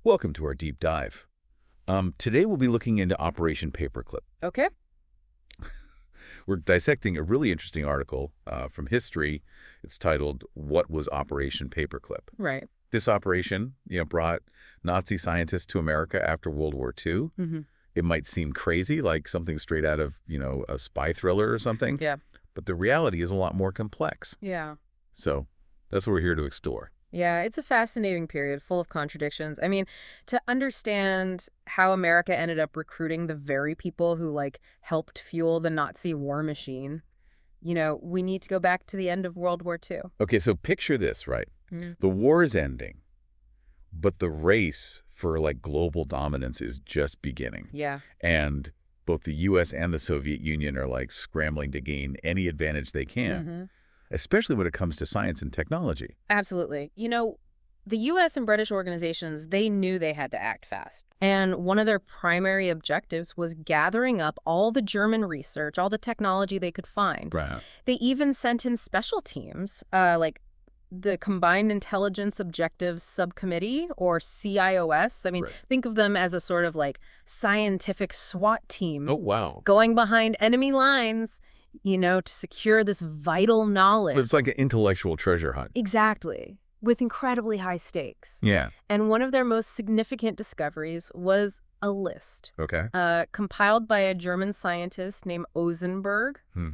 Welcome to our deep dive. Today we'll be looking into Operation Paperclip. Okay. We're dissecting a really interesting article from history. It's titled, "What Was Operation Paperclip?" Right. This operation, brought Nazi scientists to America after World War II. hmm It might seem crazy, like something straight out of, a spy thriller or something, Yeah. but the reality is a lot more complex. Yeah. So that's what we're here to explore. Yeah, it's a fascinating period full of contradictions. I mean, to understand how America ended up recruiting the very people who, helped fuel the Nazi war machine, we need to go back to the end of World War II. Okay, so picture this, right? Mm. The war is ending, but the race for global dominance is just beginning. Yeah. And both the US and the Soviet Union are scrambling to gain any advantage they can, hmm especially when it comes to science and technology. Absolutely. The U.S. and British organizations, they knew they had to act fast. And one of their primary objectives was gathering up all the German research, all the technology they could find. Right. They even sent in special teams, like the Combined Intelligence Objectives Subcommittee, or CIOS. I mean, Right. think of them as a sort of scientific SWAT team Oh, wow. going behind enemy lines, to secure this vital knowledge. It's like an intellectual treasure hunt. Exactly. With incredibly high stakes. Yeah. And one of their most significant discoveries was a list Okay. compiled by a German scientist named Ozenberg. Hmm.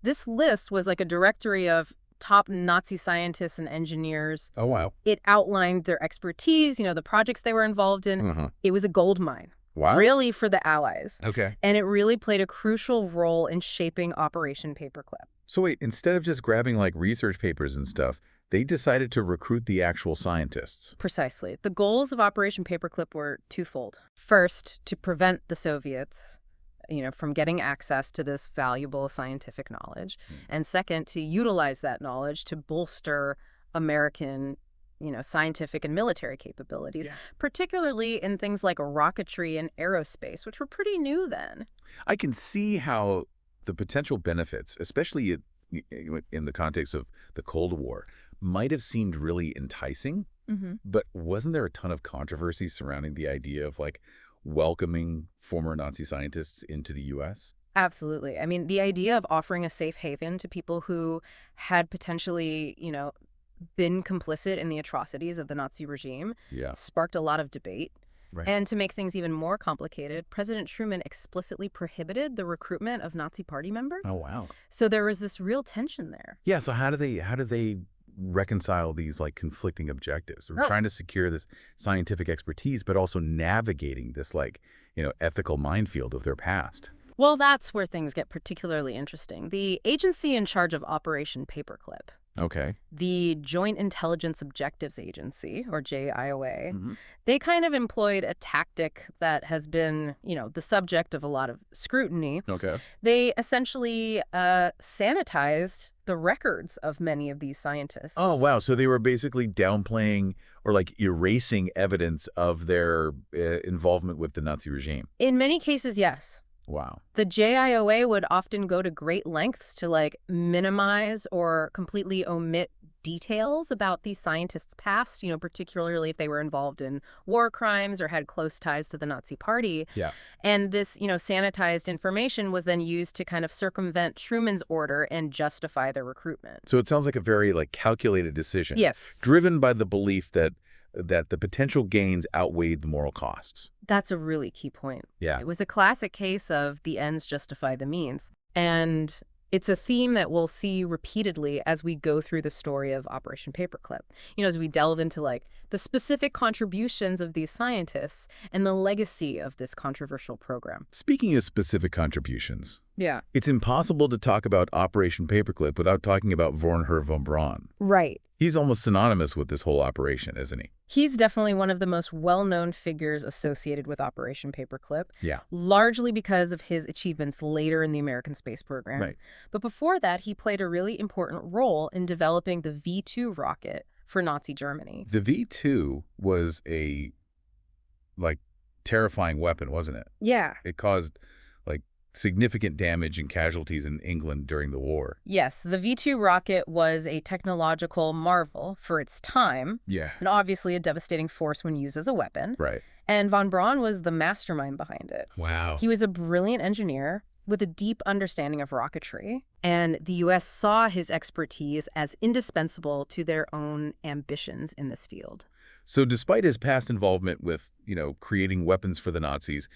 This list was like a directory of top Nazi scientists and engineers. Oh, wow. It outlined their expertise, the projects they were involved in. Uh-huh. It was a gold mine, Wow. really, for the Allies. Okay. And it really played a crucial role in shaping Operation Paperclip. So wait, instead of just grabbing research papers and stuff, they decided to recruit the actual scientists. Precisely. The goals of Operation Paperclip were twofold. First, to prevent the Soviets, from getting access to this valuable scientific knowledge. And second, to utilize that knowledge to bolster American, scientific and military capabilities, particularly in things like rocketry and aerospace, which were pretty new then. I can see how the potential benefits, especially in the context of the Cold War, might have seemed really enticing, but wasn't there a ton of controversy surrounding the idea of welcoming former Nazi scientists into the U.S.? Absolutely. I mean, the idea of offering a safe haven to people who had potentially, been complicit in the atrocities of the Nazi regime Yeah. sparked a lot of debate. Right. And to make things even more complicated, President Truman explicitly prohibited the recruitment of Nazi party members. Oh, wow. So there was this real tension there. Yeah, so how do they reconcile these conflicting objectives? We're Oh. trying to secure this scientific expertise, but also navigating this ethical minefield of their past. Well, that's where things get particularly interesting. The agency in charge of Operation Paperclip, Okay. the Joint Intelligence Objectives Agency, or JIOA, Mhm. they kind of employed a tactic that has been, the subject of a lot of scrutiny. Okay. They essentially sanitized the records of many of these scientists. Oh, wow. So they were basically downplaying or erasing evidence of their involvement with the Nazi regime. In many cases, yes. Wow. The JIOA would often go to great lengths to minimize or completely omit details about these scientists' past, particularly if they were involved in war crimes or had close ties to the Nazi Party. Yeah. And this, sanitized information was then used to kind of circumvent Truman's order and justify their recruitment. So it sounds like a very calculated decision. Yes. Driven by the belief that the potential gains outweighed the moral costs. That's a really key point. Yeah. It was a classic case of the ends justify the means. And it's a theme that we'll see repeatedly as we go through the story of Operation Paperclip. As we delve into the specific contributions of these scientists and the legacy of this controversial program. Speaking of specific contributions, Yeah. it's impossible to talk about Operation Paperclip without talking about Wernher von Braun. Right. He's almost synonymous with this whole operation, isn't he? He's definitely one of the most well-known figures associated with Operation Paperclip, Yeah. largely because of his achievements later in the American space program. Right. But before that, he played a really important role in developing the V-2 rocket for Nazi Germany. The V-2 was a terrifying weapon, wasn't it? Yeah. It caused significant damage and casualties in England during the war. Yes, the V-2 rocket was a technological marvel for its time, Yeah. and obviously a devastating force when used as a weapon. Right. And von Braun was the mastermind behind it. Wow. He was a brilliant engineer with a deep understanding of rocketry, and the U.S. saw his expertise as indispensable to their own ambitions in this field. So despite his past involvement with, creating weapons for the Nazis,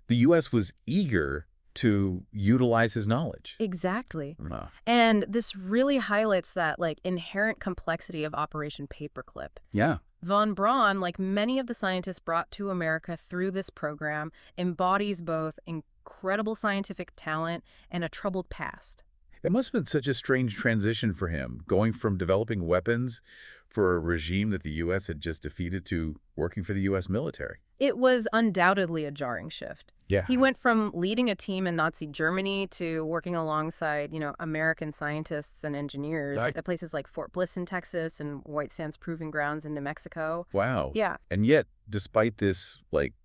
the U.S. was eager to utilize his knowledge. Exactly. Ah. And this really highlights that, inherent complexity of Operation Paperclip. Yeah. Von Braun, like many of the scientists brought to America through this program, embodies both incredible scientific talent and a troubled past. It must have been such a strange transition for him, going from developing weapons for a regime that the U.S. had just defeated to working for the U.S. military. It was undoubtedly a jarring shift. Yeah. He went from leading a team in Nazi Germany to working alongside, American scientists and engineers at places like Fort Bliss in Texas and White Sands Proving Grounds in New Mexico. Wow. Yeah. And yet, despite this,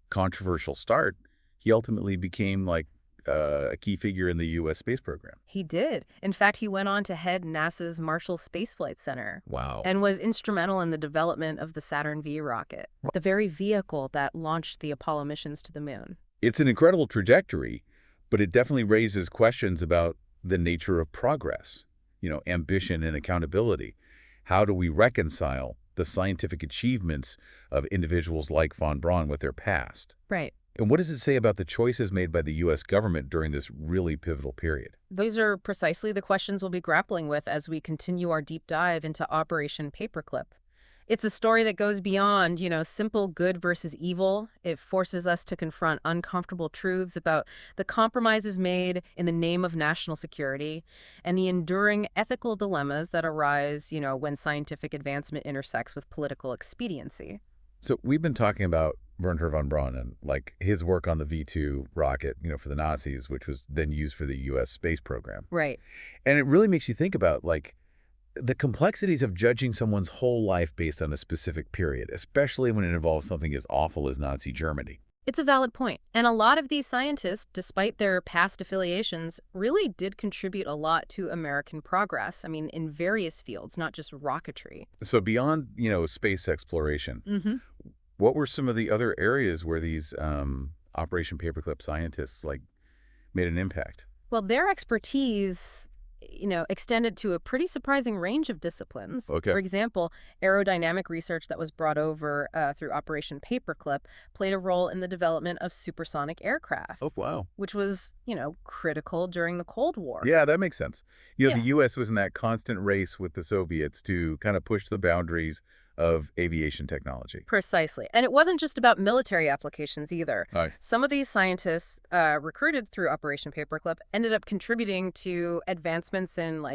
controversial start, he ultimately became, a key figure in the U.S. space program. He did. In fact, he went on to head NASA's Marshall Space Flight Center. Wow. And was instrumental in the development of the Saturn V rocket, the very vehicle that launched the Apollo missions to the moon. It's an incredible trajectory, but it definitely raises questions about the nature of progress, ambition and accountability. How do we reconcile the scientific achievements of individuals like von Braun with their past? Right. And what does it say about the choices made by the U.S. government during this really pivotal period? Those are precisely the questions we'll be grappling with as we continue our deep dive into Operation Paperclip. It's a story that goes beyond, simple good versus evil. It forces us to confront uncomfortable truths about the compromises made in the name of national security and the enduring ethical dilemmas that arise, when scientific advancement intersects with political expediency. So we've been talking about Wernher von Braun and his work on the V-2 rocket, for the Nazis, which was then used for the U.S. space program. Right. And it really makes you think about the complexities of judging someone's whole life based on a specific period, especially when it involves something as awful as Nazi Germany. It's a valid point. And a lot of these scientists, despite their past affiliations, really did contribute a lot to American progress. I mean, in various fields, not just rocketry. So beyond, space exploration, what were some of the other areas where these Operation Paperclip scientists made an impact? Well, their expertise, extended to a pretty surprising range of disciplines. Okay. For example, aerodynamic research that was brought over through Operation Paperclip played a role in the development of supersonic aircraft. Oh, wow. Which was, critical during the Cold War. Yeah, that makes sense. The U.S. was in that constant race with the Soviets to kind of push the boundaries of aviation technology. Precisely. And it wasn't just about military applications either. Right. Some of these scientists recruited through Operation Paperclip ended up contributing to advancements in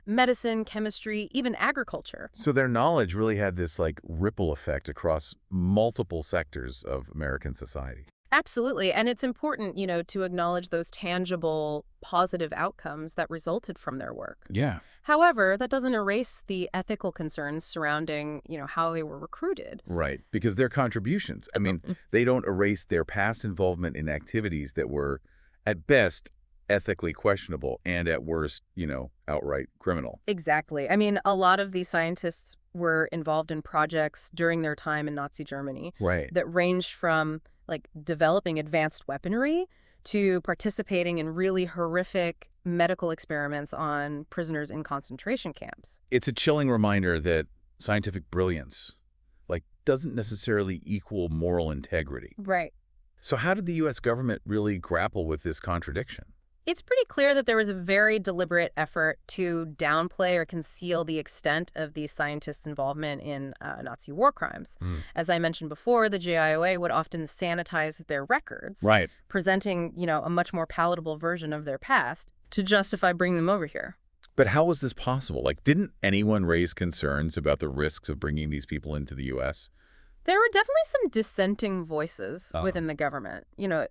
medicine, chemistry, even agriculture. So their knowledge really had this ripple effect across multiple sectors of American society. Absolutely. And it's important, to acknowledge those tangible, positive outcomes that resulted from their work. Yeah. However, that doesn't erase the ethical concerns surrounding, how they were recruited. Right. Because their contributions, they don't erase their past involvement in activities that were, at best, ethically questionable and at worst, outright criminal. Exactly. A lot of these scientists were involved in projects during their time in Nazi Germany. Right. That ranged from developing advanced weaponry to participating in really horrific medical experiments on prisoners in concentration camps. It's a chilling reminder that scientific brilliance, doesn't necessarily equal moral integrity. Right. So how did the U.S. government really grapple with this contradiction? It's pretty clear that there was a very deliberate effort to downplay or conceal the extent of these scientists' involvement in Nazi war crimes. As I mentioned before, the JIOA would often sanitize their records, Right. presenting, a much more palatable version of their past to justify bringing them over here. But how was this possible? Didn't anyone raise concerns about the risks of bringing these people into the U.S.? There were definitely some dissenting voices within the government.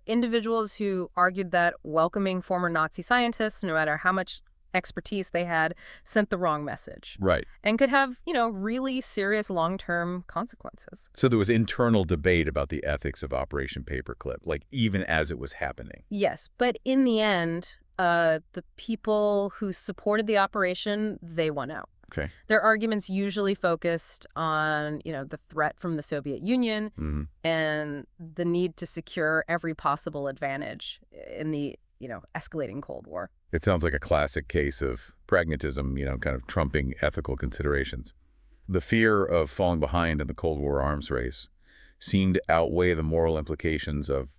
Individuals who argued that welcoming former Nazi scientists, no matter how much expertise they had sent the wrong message. Right. And could have, really serious long-term consequences. So there was internal debate about the ethics of Operation Paperclip, like even as it was happening. Yes, but in the end, the people who supported the operation, they won out. Okay. Their arguments usually focused on, the threat from the Soviet Union and the need to secure every possible advantage in the, escalating Cold War. It sounds like a classic case of pragmatism, kind of trumping ethical considerations. The fear of falling behind in the Cold War arms race seemed to outweigh the moral implications of,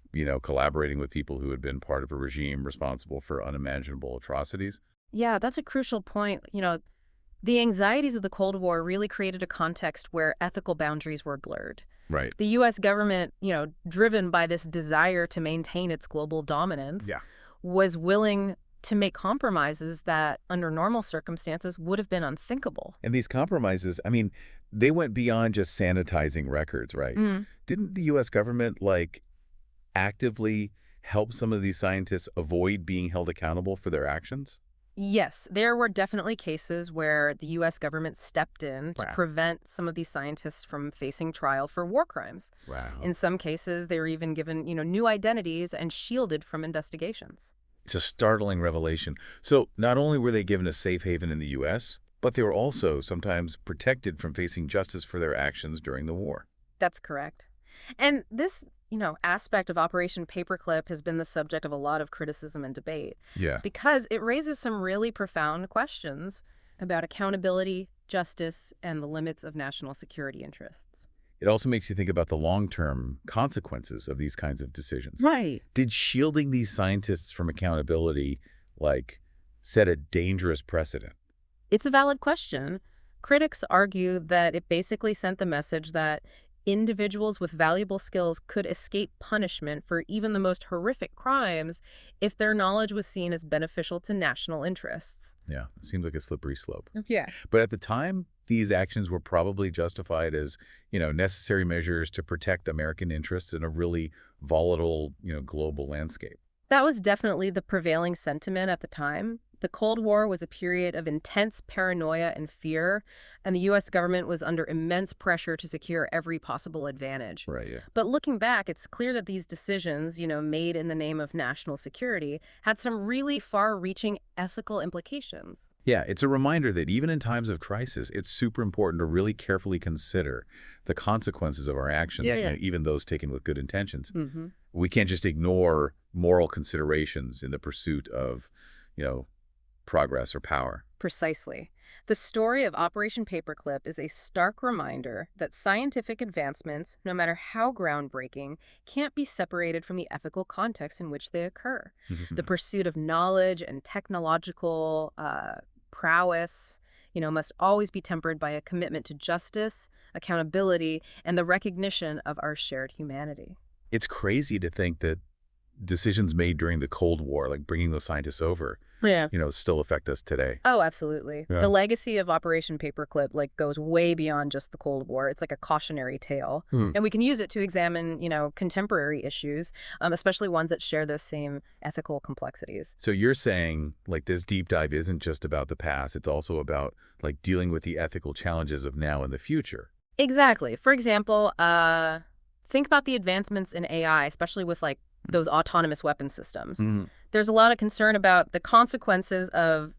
collaborating with people who had been part of a regime responsible for unimaginable atrocities. Yeah, that's a crucial point. The anxieties of the Cold War really created a context where ethical boundaries were blurred. Right. The U.S. government, driven by this desire to maintain its global dominance, was willing to make compromises that, under normal circumstances, would have been unthinkable. And these compromises, they went beyond just sanitizing records, right? Didn't the U.S. government, actively help some of these scientists avoid being held accountable for their actions? Yes, there were definitely cases where the U.S. government stepped in to Wow. prevent some of these scientists from facing trial for war crimes. Wow. In some cases, they were even given, new identities and shielded from investigations. It's a startling revelation. So not only were they given a safe haven in the U.S., but they were also sometimes protected from facing justice for their actions during the war. That's correct. And this, aspect of Operation Paperclip has been the subject of a lot of criticism and debate Yeah. because it raises some really profound questions about accountability, justice, and the limits of national security interests. It also makes you think about the long-term consequences of these kinds of decisions. Right. Did shielding these scientists from accountability, set a dangerous precedent? It's a valid question. Critics argue that it basically sent the message that individuals with valuable skills could escape punishment for even the most horrific crimes if their knowledge was seen as beneficial to national interests. Yeah, it seems like a slippery slope. Yeah. But at the time, these actions were probably justified as, necessary measures to protect American interests in a really volatile, global landscape. That was definitely the prevailing sentiment at the time. The Cold War was a period of intense paranoia and fear, and the U.S. government was under immense pressure to secure every possible advantage. Right, yeah. But looking back, it's clear that these decisions, made in the name of national security, had some really far-reaching ethical implications. Yeah, it's a reminder that even in times of crisis, it's super important to really carefully consider the consequences of our actions, even those taken with good intentions. We can't just ignore moral considerations in the pursuit of, progress or power. Precisely. The story of Operation Paperclip is a stark reminder that scientific advancements, no matter how groundbreaking, can't be separated from the ethical context in which they occur. The pursuit of knowledge and technological prowess, must always be tempered by a commitment to justice, accountability, and the recognition of our shared humanity. It's crazy to think that decisions made during the Cold War, like bringing those scientists over, still affect us today. Oh, absolutely. Yeah. The legacy of Operation Paperclip goes way beyond just the Cold War. It's like a cautionary tale. And we can use it to examine, contemporary issues, especially ones that share those same ethical complexities. So you're saying, this deep dive isn't just about the past, it's also about, dealing with the ethical challenges of now and the future. Exactly. For example, think about the advancements in AI, especially with, those autonomous weapon systems. There's a lot of concern about the consequences of,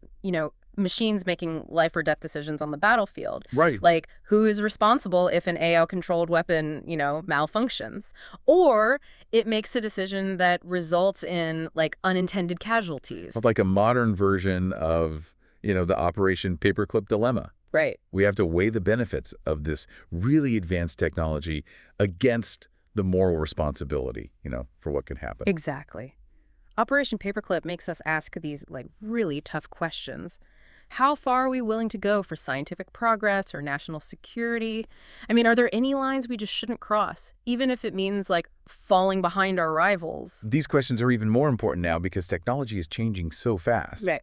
machines making life or death decisions on the battlefield. Right. Who is responsible if an AI-controlled weapon, malfunctions? Or it makes a decision that results in, unintended casualties. It's like a modern version of, the Operation Paperclip dilemma. Right. We have to weigh the benefits of this really advanced technology against the moral responsibility, for what can happen. Exactly. Operation Paperclip makes us ask these, really tough questions. How far are we willing to go for scientific progress or national security? Are there any lines we just shouldn't cross, even if it means, falling behind our rivals? These questions are even more important now because technology is changing so fast. Right.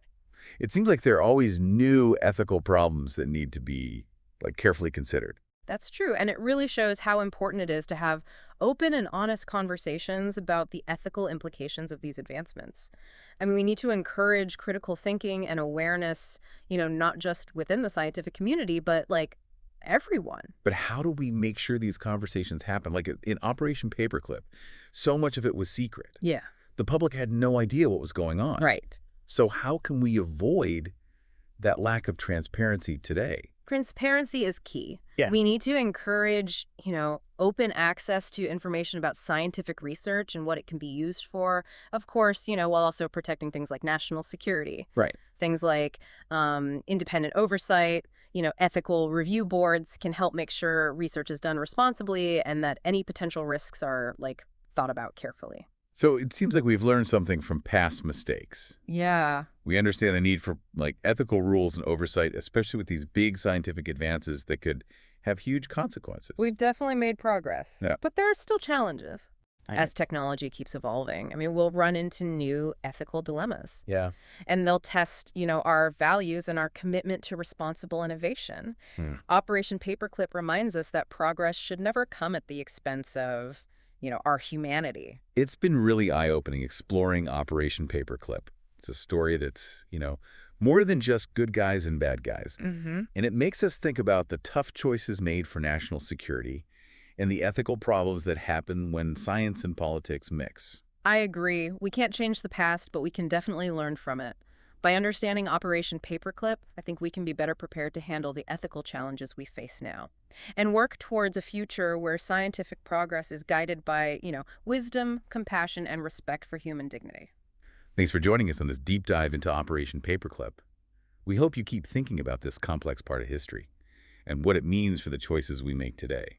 It seems like there are always new ethical problems that need to be, carefully considered. That's true. And it really shows how important it is to have open and honest conversations about the ethical implications of these advancements. I mean, we need to encourage critical thinking and awareness, not just within the scientific community, but like everyone. But how do we make sure these conversations happen? Like in Operation Paperclip, so much of it was secret. Yeah. The public had no idea what was going on. Right. So how can we avoid that lack of transparency today? Transparency is key. Yeah. We need to encourage, open access to information about scientific research and what it can be used for. Of course, while also protecting things like national security. Right. Things like independent oversight, ethical review boards can help make sure research is done responsibly and that any potential risks are, thought about carefully. So it seems like we've learned something from past mistakes. Yeah. We understand the need for ethical rules and oversight, especially with these big scientific advances that could have huge consequences. We've definitely made progress. Yeah. But there are still challenges. As technology keeps evolving, I mean, we'll run into new ethical dilemmas. Yeah. And they'll test, our values and our commitment to responsible innovation. Operation Paperclip reminds us that progress should never come at the expense of, our humanity. It's been really eye-opening exploring Operation Paperclip. It's a story that's, more than just good guys and bad guys. Mm-hmm. And it makes us think about the tough choices made for national security and the ethical problems that happen when science and politics mix. I agree. We can't change the past, but we can definitely learn from it. By understanding Operation Paperclip, I think we can be better prepared to handle the ethical challenges we face now and work towards a future where scientific progress is guided by, wisdom, compassion, and respect for human dignity. Thanks for joining us on this deep dive into Operation Paperclip. We hope you keep thinking about this complex part of history and what it means for the choices we make today.